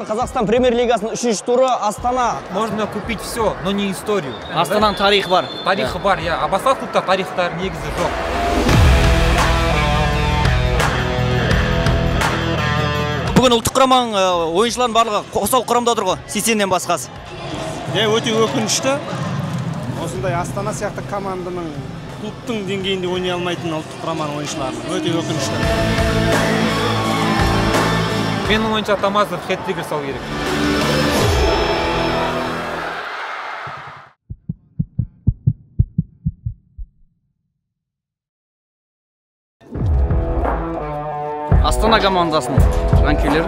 достар, Қазақстан премьер-лигасының 3-ші туры Астана. Можно купить все, но не историю. Астананың тарихы бар. Тарихы бар, а басқа клубта тарихтар негізі жоқ. Бүгін ұлттық құраманың ойыншылардың барлығы қосал құрамда отыр ғой, Сейсеннен басқасы. Өте өкінішті. Осындай Астана сияқты команданың клубтың деңгейінде ойнай алмайтын ұлттық құраманың ойыншылары. Өте өкінішті. Менің ойынша Тамазов хет-трик жасау керек. Астана командасының жанкүйерлері.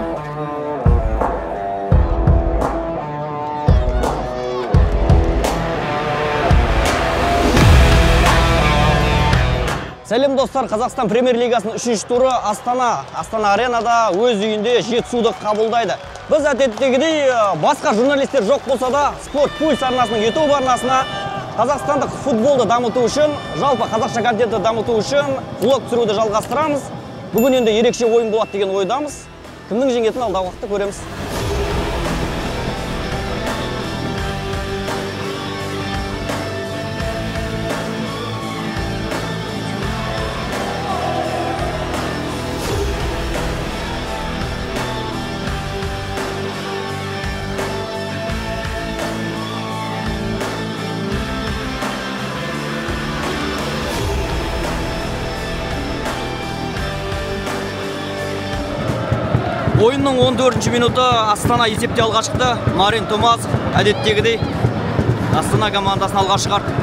Сәлем достар, Қазақстан премьер-лигасының 3-ші туры Астана аренада өз үйінде Жетісуды қабылдайды. Біз әдеттегідей басқа журналистер жоқ болса да, Спорт Пульс арнасының YouTube арнасына қазақстандық футболды дамыту үшін, жалпы қазақша контентті дамыту үшін влог түсіруді жалғастырамыз. Бүгін енді ерекше ойын болады деген ойдамыз. Кімнің жеңетінін алдағы уақытта көреміз. Ойынның 14-ші минуты Астана есепте алға шықты. Марин Томасов әдеттегідей Астана командасын алға шығарды.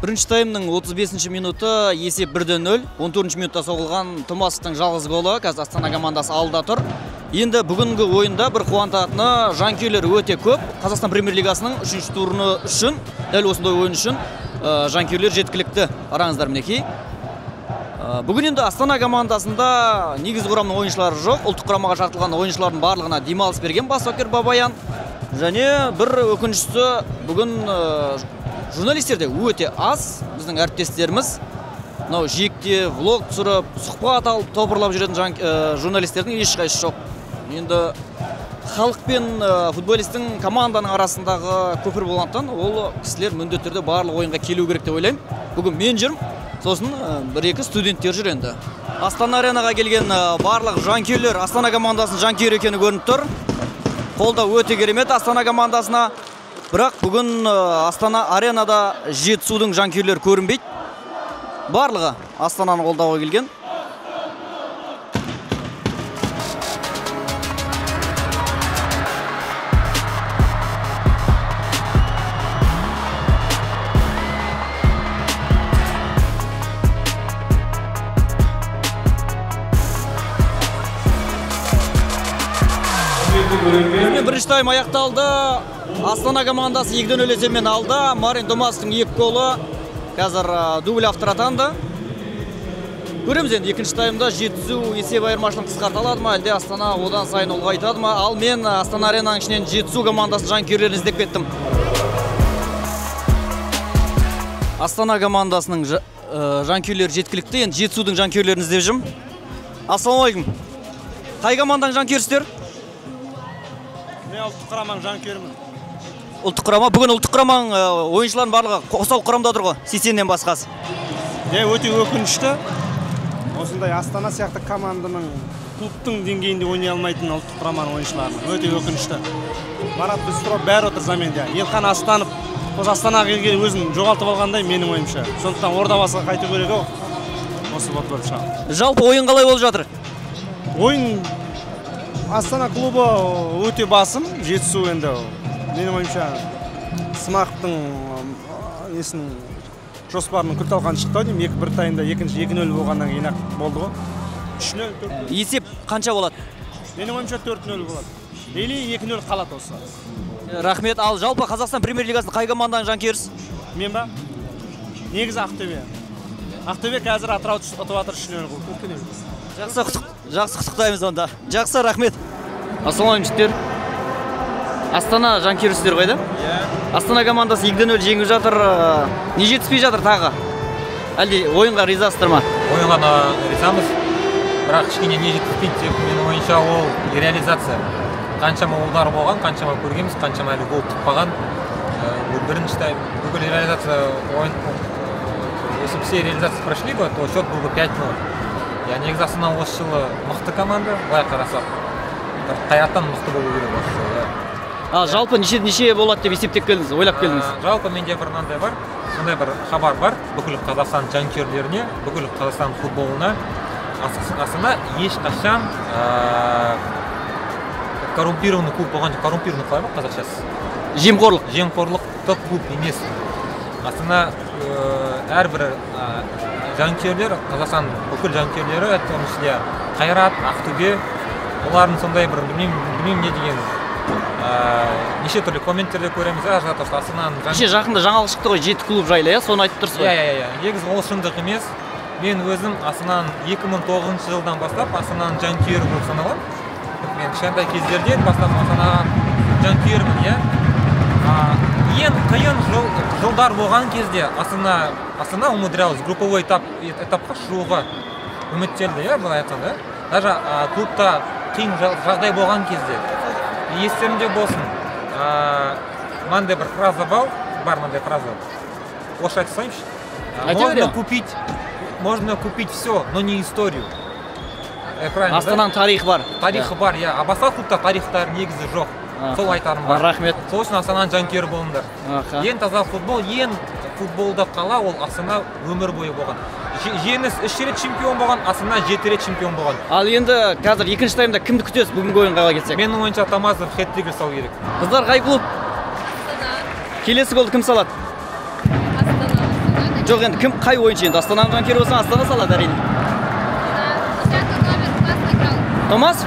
Бірінші таймның 35-ші минуты есеп 1-0. 14-ші минутта соғылған Томасовтың жалғыз голы. Қазір Астана командасы алда тұр. Енді бүгінгі ойында бір қуантатыны жанкүйерлер өте көп. Қазақстан премьер-лигасының 3-ші турыны үшін, дәл осындай ойын үшін жанкүйерлер жеткілікті. Қараңыздар мінекей. Бүгін енді Астана командасында негізгі құрамның ойыншылары жоқ. Ұлттық құрамаға шақыртылған ойыншылардың барлығына демалыс берген бас бапкер Бабаян. Және бір өкініштісі бүгін журналистерде өте аз. Біздің әріптестеріміз мынау жиекте влог түсіріп, сұхбат алып, топырлап жүретін журналистердің ешқайсысы жоқ. Енді халық пен футболистің команданың арасындағы көпір болғандықтан ол кісілер міндетті түрде барлық ойынға келу керек деп ойлаймын. Бүгін мен жүрмін, сосын бір-екі студенттер жүр енді. Астана аренаға келген барлық жанкүйерлер Астана командасының жанкүйері екені көрініп тұр. Қолда өте керемет Астана командасына. Бірақ бүгін Астана аренада Жетісудың жанкүйерлері көрінбейді. Барлығы Астананы қолдауға келген. Бірінші тайм аяқталды. Астана командасы 2-0 есебімен алды. Марин Томасовтың 2 голы. Қазір дубль автор атанды. Көреміз енді екінші таймда Жетісу есеп айырмашылығын қысқарталады ма, әлде Астана одан сайын ұлғайтады ма? Ал мен Астана аренаның ішінен Жетісу командасын жанкүйерлерін іздеп кеттім. Астана командасының жанкүйерлері жеткілікті. Енді Жетісудың жанкүйерлерін іздеп жүрмін. Ассалаумағалейкум. Қай команданың жанкүйерісіздер? Мен ұлттық құраманың жанкүйерімін. Ұлттық құрама, бүгін ұлттық құраманың ойыншылардың барлығы қосал құрамда отыр ғой, Сейсеннен басқасы. Өте өкінішті. Осындай Астана сияқты команданың клубтың деңгейінде ойнай алмайтын ұлттық құраманың ойыншылары. Өте өкінішті. Марат Бізтұров бәрі отыр заменде. Елхан Астанов Астанаға келген өзін жоғалтып алғандай менің ойымша. Сондықтан ордабасыға қайту керек ау. Осы болып шығады. Жалпы ойын қалай болып жатыр? Ойын Астана клубы өте басым, Жетісу енді. Менің ойымша Смақовтың несінің жоспарының күл талқан шықты деймін. Бір тайында 2-0 болғаннан кейін ақ болды ғой. 3-0, 4-0. Есеп қанша болады? Менің ойымша 4-0 болады. Или 2-0 қалады осы. Рахмет. Ал жалпы Қазақстан премьер-лигасында қай команданың жанкүйерісіз? Мен ба? Негізі Ақтөбе. Ақтөбе қазір Атырауды ұтып жатыр 3-0. Жақсы, Жақсы құттықтаймыз онда. Жақсы, рахмет. Ассалаумағалейкум жігіттер. Астана жанкүйерсіздер ғой да? Иә. Астана командасы 2-0 жеңіп жатыр. Не жетіспей жатыр тағы? Әлде ойынға ризасыздар ма? Ойынға ризамыз. Бірақ кішкене не жетіспейді деп менің ойымша ол реализация. Қаншама удар болған, қаншама көргенбіз, қаншама әлі гол тұтпаған. Бірінші тайм бүкіл реализация ойын. Если все реализации прошли бы, то счет был бы 5-0. Я негізі Астана осы жылы мықты команда, былай қарасақ. Қайраттан мықты болу керек осы жылы. Жалпы неше болады деп есептеп келдіңіз, ойлап келдіңіз? Жалпы менде бір мынандай бар, сондай бір хабар бар, бүкіл Қазақстан жанкүйерлеріне, бүкіл Қазақстан футболына Астана ешқашан коррумпированный клуб болған, коррумпированный қалай ма қазақшасы? Жемқорлықты клуб емес. Астана әрбір жанкүйерлер, Қазақстан бүкіл жанкүйерлері, оның ішінде Қайрат, Ақтөбе, олардың сондай бір білмеймін не деген неше түрлі комменттерде көреміз, Астананың жақында жаңалық шықты ғой, 7 клуб жайлы, соны айтып тұрсыз ғой? Иә. Негізі ол шындық емес. Мен өзім Астананың 2009 жылдан бастап Астананың жанкүйері болып саналамын. Мен кішкентай кездерден бастап Астананың жанкүйерімін, иә. Ең қиын жылдар болған кезде Астана умудрялась групповой этапқа шығуға үміттенді, иә, былай айтқанда. Даже клубта қиын жағдай болған кезде. Естерінде болсын, мынандай бір фраза бар мынандай фраза. Орысша айтсайыншы. Можно купить все, но не историю. Астананың тарихы бар. Тарихы бар, иә. А басқа клубта тарихтар негізі жоқ. Сол айтарым бар. Рахмет. Сол үшін Астананың жанкүйері болыңдар. Ең таза футбол, ең футболда қала ол Астана өмір бойы болған. Жеңіс 3 рет чемпион болған, Астана 7 рет чемпион болған. Ал енді қазір екінші таймда кімді күтесіз бүгінгі ойынға кетсек? Менің ойынша Тамазов хет-трик жасау керек. Қыздар, қай клуб? Келесі голды кім салады? Астана. Жоқ, енді қай ойыншы енді? Астананың жанкүйері болсаң Астана салады әрине. Томас?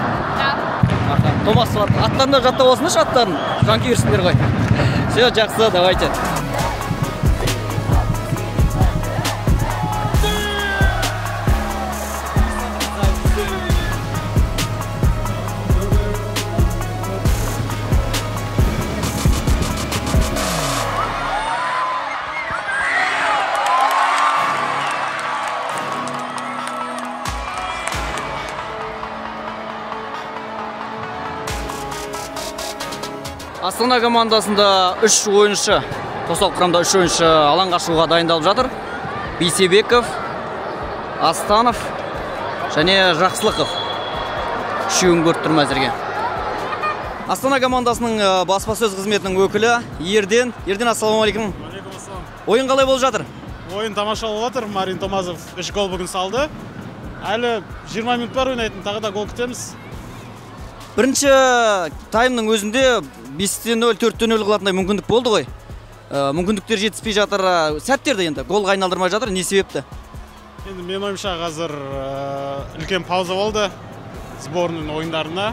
Томас салады. Аттарында жаттап болсыншы аттарын. Жанкүйерсіңдер ғой. Все, жақсы, давайте. Астана командасында 3 ойыншы, қосалқы құрамда 3 ойыншы алаңға шығуға дайындалып жатыр. Бейсебеков, Астанов және Жақсылықов. Үшеуін көріп тұрмын әзірге. Астана командасының баспасөз қызметінің өкілі Ерден. Ерден, ассалаумағалейкум. Ойын қалай болып жатыр? Ойын тамаша болып жатыр. Марин Томазов 3 гол бүгін салды. Әлі 20 минут бар ойнайтын, тағы да гол күтеміз. Бірінші таймның өзінде 5-0, 4-0 қылатындай мүмкіндік болды ғой. Мүмкіндіктер жетіспей жатыр. Сәттерді енді голға айналдырмай жатыр. Не себепті? Енді мен ойымша қазір үлкен пауза болды сборның ойындарына.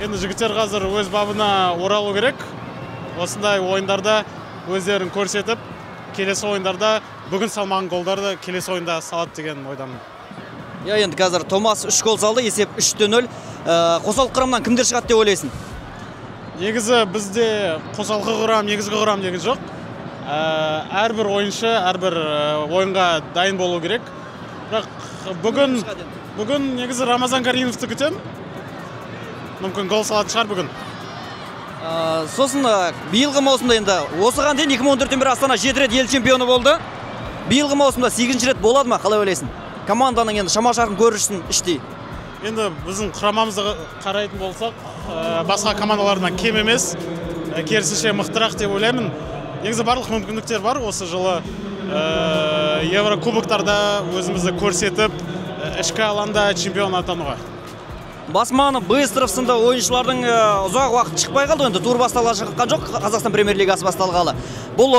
Енді жігіттер қазір өз бабына оралу керек. Осындай ойындарда өздерін көрсетіп, келесі ойындарда бүгін салмаған голдарды келесі ойында салады деген ойдамын. Я енді қазір Томас 3 гол салды, есеп 3-0. Қосалқы құрамнан кімдер шығады деп ойлайсың? Негізі бізде қосалқы құрам, негізгі құрам деген жоқ. Әрбір ойыншы, әрбір ойынға дайын болу керек. Бірақ бүгін негізі Рамазан Каримовті күтем. Мүмкін гол салатын шығар бүгін. Сосын биылғы маусымда енді осыған дейін 2014-тен бері Астана 7 рет ел чемпионы болды. Биылғы маусымда 8-ші рет болады ма? Қалай ойлайсың? Команданың енді шама-шарқын көрішсін іштей. Енді біздің құрамамызды қарайтын болсақ, басқа командалардан кем емес, керісінше мықтырақ деп ойлаймын. Негізі барлық мүмкіндіктер бар осы жылы. Еврокубоктарда өзімізді көрсетіп, ішкі алаңда чемпион атануға. Басманов, Быстров сынды ойыншылардың ұзақ уақыт шықпай қалды, енді тур басталға шыққан жоқ, Қазақстан премьер-лигасы басталғалы. Бұл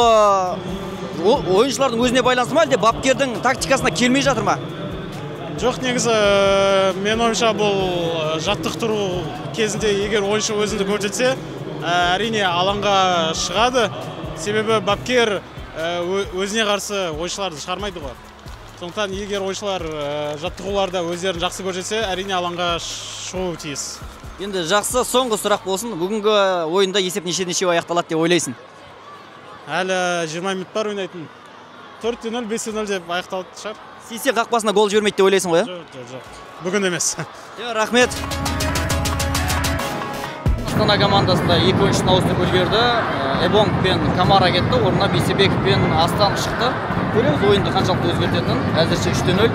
ойыншылардың өзіне байланысты ма, әлде бапкердің тактикасына келмей жатыр ма? Жоқ, негізі мен ойымша бұл жаттықтыру кезінде егер ойыншы өзінді көрсетсе, әрине алаңға шығады. Себебі бапкер өзіне қарсы ойыншыларды шығармайды ғой. Сондықтан егер ойыншылар жаттығуларда өздерін жақсы көрсетсе, әрине алаңға шығуы тиіс. Енді жақсы, соңғы сұрақ болсын. Бүгінгі ойында есеп неше аяқталады деп ойлайсың? Әлі 20 минут бар ойнайтын. 4-0, 5-0 деп аяқталады шығар. Сесе қақпасына гол жібермейді деп ойлайсың ғой? Жоқ. Бүгін емес. Рахмет. Астана командасында 2 ойыншыны ауыстырып үлгерді. Эбонг пен Камара кетті, орнына Бейсебеков пен Астан шықты. Көреміз ойынды қаншалықты өзгертетінін. Әзірше 3-0.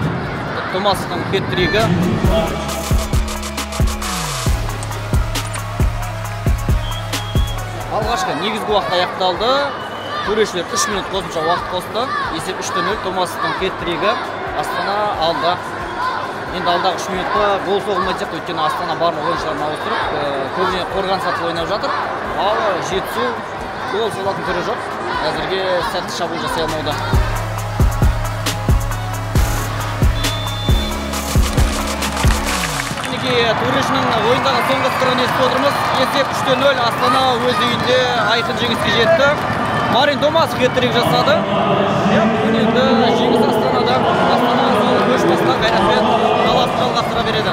Томастың хет-тригі. Алғашқы негізгі уақыт аяқталды. Төрешілер 3 минут қосымша уақыт қосты. Есеп 3-0. Томастың хет-тригі. Астана алда. Енді алдағы 3 минутқа гол соғылмайды сияқты, өйткені Астана барлық ойыншыларын ауыстырып, көбіне қорған сатып ойнап жатыр. Ал жетісу гол соғылатын түрі жоқ. Әзірге сәтті шабуыл жасай алмауда. Төрешінің ойындағы соңғы сырын естіп отырмыз. Есеп 3-0. Астана өз үйінде айқын жеңіске жетті. Марин Томас хет-трик жасады. Енді жеңіс Астанада. Астана көш басына қайратпен таласын жалғастыра береді.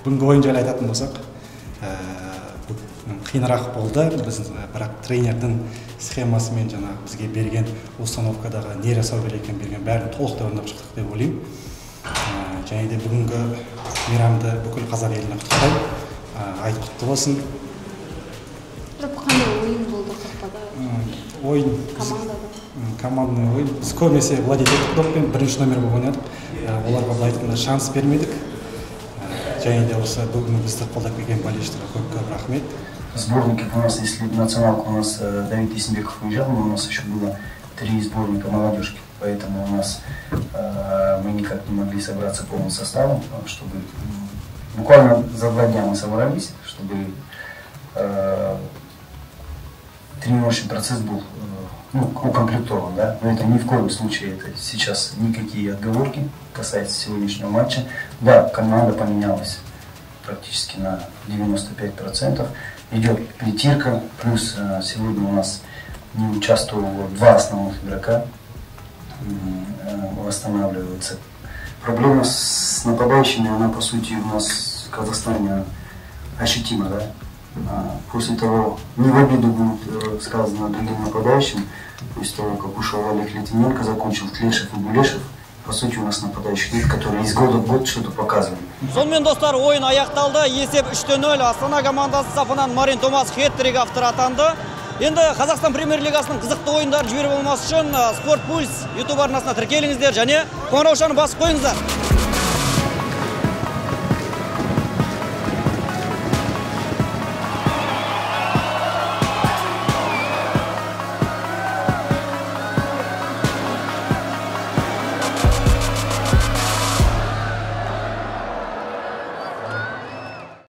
Бүгінгі ойын жайлы айтатын болсақ, қиынырақ болды. Біз бірақ тренердің схемасымен бізге берген установкадағы не жасау керек екенін берген бәрін толықтай орындап шықтық деп ойлаймын. Және де бүгінгі мейрамды бүкіл қазақ еліне құттықтаймын. Айт құтты болсын. Қандай ойын болды қақпада? Ойын командный ойын. Біз көбінесе владеть еттік доппен бірінші номер болып ойнадық. Оларға былай айтқанда шанс бермедік. Және де осы бүгін бізді қолдап келген болельшілерге көп рахмет. Сборники у нас, если националка у нас Давид Есенбеков уезжал, но у нас еще было 3 сборника молодежки, поэтому у нас мы никак не могли собраться полным составом, чтобы буквально за 2 дня мы собрались, чтобы тренировочный процесс был укомплектован, да? Но это ни в коем случае, это сейчас никакие отговорки касается сегодняшнего матча. Да, команда поменялась практически на 95%. Идет притирка, плюс сегодня у нас не участвовало 2 основных игрока, восстанавливается. Проблема с нападающими, она по сути у нас в Казахстане ощутима, да? После того, не в обиду будет сказано другим нападающим, после того, как ушел Олег Литвиненко, закончил Тлешев и Булешев, по сути у нас нападающих нет, которые из года в год что-то показывают. Сонымен достар, ойын аяқталды. Есеп 3-0. Астана командасы сапынан Марин Томас хет-трик авторы атанды. Енді Қазақстан премьер-лигасының қызықты ойындарын жіберіп болмас үшін Спорт Пульс YouTube арнасына тіркеліңіздер және қоңыраушаны басып қойыңыздар.